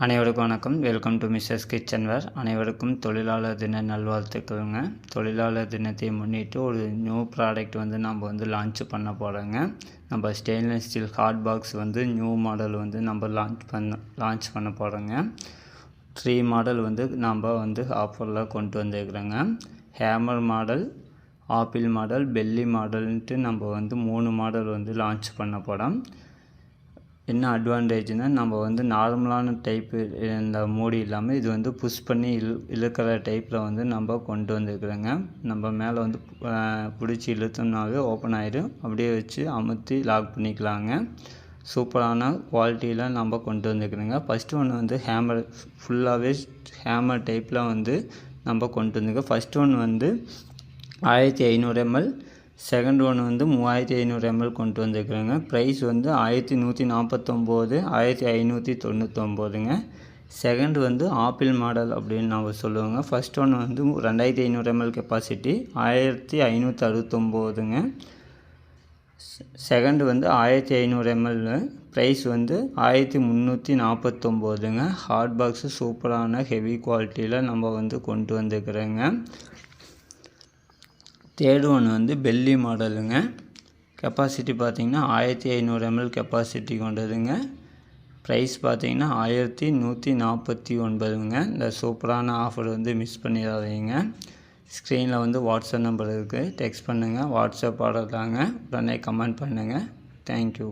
அனைவருக்கும் வணக்கம். Welcome to Mrs Kitchenware. அனைவருக்கும் தொழிலாளர் தின நல்வாழ்த்துக்களுங்க. தொழிலாளர் தினத்தை முன்னிட்டு ஒரு நியூ ப்ராடக்ட் நம்ம லான்ச் பண்ண போகிறோங்க. நம்ம stainless steel hot box new model நம்ம லான்ச் பண்ண போகிறோங்க. 3 மாடல் நம்ம ஆஃபரில் கொண்டு வந்துருக்குறோங்க. Hammer model, apple model, belly மாடல்ன்ட்டு நம்ம 3 மாடல் லான்ச் பண்ண போகிறோம். என்ன அட்வான்டேஜ்னால் நம்ம நார்மலான டைப்பு இந்த மூடி இல்லாமல் இது புஷ் பண்ணி இழுக்கிற டைப்பில் நம்ம கொண்டு வந்துருக்குறோங்க. நம்ம மேலே பிடிச்சி இழுத்தோம்னாவே ஓப்பன் ஆகிடும். அப்படியே வச்சு அமுத்தி லாக் பண்ணிக்கலாங்க. சூப்பரான குவாலிட்டியில் நம்ம கொண்டு வந்துருக்குறோங்க. ஃபஸ்ட்டு ஒன்று ஹேமர், ஃபுல்லாகவே ஹேமர் டைப்பில் நம்ம கொண்டு வந்துருக்கோம். First one 1500 ml, second one 3500 ml கொண்டு வந்துருக்குறோங்க. ப்ரைஸ் 1149, 1599ங்க. செகண்ட் ஆப்பிள் மாடல் அப்படின்னு நம்ம சொல்லுவோங்க. ஃபஸ்ட் ஒன் 2500 ml கெப்பாசிட்டி, 1569ங்க. செகண்ட் 1500 ml, ப்ரைஸ் 1349ங்க. ஹாட் பாக்ஸு சூப்பரான ஹெவி குவாலிட்டியில் நம்ம கொண்டு வந்துருக்குறோங்க. தேர்டு ஒன் பெல்லி மாடலுங்க. கெப்பாசிட்டி பார்த்திங்கன்னா 1500 ml கெப்பாசிட்டி கொண்டதுங்க. ப்ரைஸ் பார்த்திங்கன்னா 1149ங்க. இந்த சூப்பரான ஆஃபர் மிஸ் பண்ணிடாதீங்க. ஸ்க்ரீனில் வாட்ஸ்அப் நம்பர் இருக்குது. டெக்ஸ்ட் பண்ணுங்கள். வாட்ஸ்அப் ஆர்டர் தாங்க. உடனே கமெண்ட் பண்ணுங்கள். தேங்க்யூ.